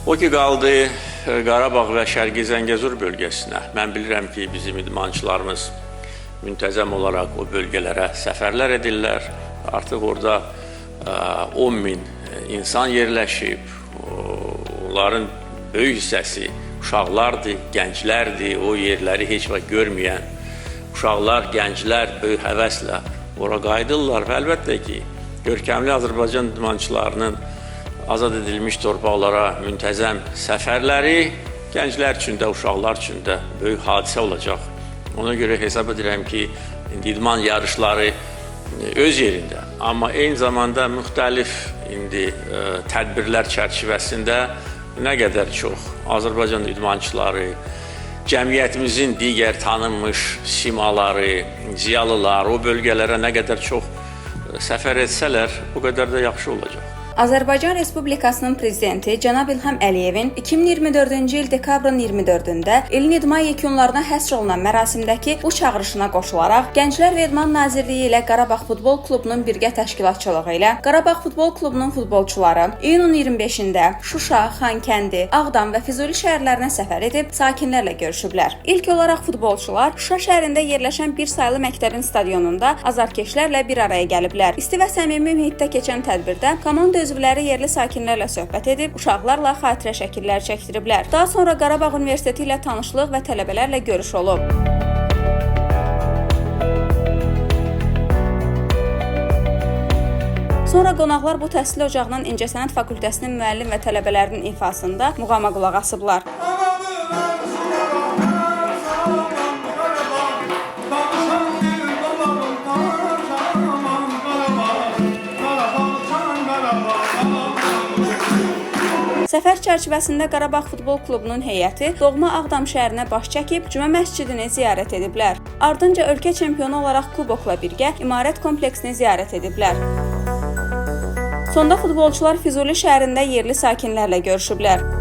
O ki qaldı Qarabağ və Şərqi Zəngəzur bölgəsinə. Mən bilirəm ki, bizim idmançılarımız müntəzəm olaraq o bölgələrə səfərlər edirlər. Artıq orada 10 min insan yerləşib. Onların böyük hissəsi uşaqlardır, gənclərdir. O yerləri heç vaxt görməyən uşaqlar, gənclər böyük həvəslə ora qayıdırlar və əlbəttə ki, görkəmli Azərbaycan idmançılarının azad edilmiş torpaqlara müntəzəm səfərləri gənclər üçün də, uşaqlar üçün də böyük hadisə olacaq. Ona görə hesab edirəm ki, idman yarışları öz yerində, amma eyni zamanda müxtəlif tədbirlər çərçivəsində nə qədər çox Azərbaycan idmançıları, cəmiyyətimizin digər tanınmış simaları, ziyalılar o bölgələrə nə qədər çox səfər etsələr, o qədər də yaxşı olacaq. Azərbaycan Respublikasının prezidenti cənab İlham Əliyevin 2024-cü il dekabrın 24-də ilin idman yekunlarına həsr olunan mərasimdəki bu çağırışına qoşularaq Gənclər və İdman Nazirliyi ilə Qarabağ Futbol Klubunun birgə təşkilatçılığı ilə Qarabağ Futbol Klubunun futbolçuları iyunun 25-də Şuşa, Xankəndi, Ağdam və Füzuli şəhərlərinə səfər edib sakinlərlə görüşüblər. İlk olaraq futbolçular Şuşa şəhərində yerləşən bir saylı məktəbin stadionunda azarkeşlərlə bir araya gəliblər. İsti və səmimi mühitdə keçən tədbirdə komanda üzvləri yerli sakinlərlə söhbət edib, uşaqlarla xatirə şəkillər çəkdiriblər. Daha sonra Qarabağ Universiteti ilə tanışlıq və tələbələrlə görüş olub. Sonra qonaqlar bu təhsil ocağının İncəsənət Fakültəsinin müəllim və tələbələrinin ifasında muğama qulaq asıblar. Səfər çərçivəsində Qarabağ Futbol Klubunun heyəti doğma Ağdam şəhərinə baş çəkib Cümə məscidini ziyarət ediblər. Ardınca ölkə çempionu olaraq kubokla birgə İmarət kompleksini ziyarət ediblər. Sonda futbolçular Füzuli şəhərində yerli sakinlərlə görüşüblər.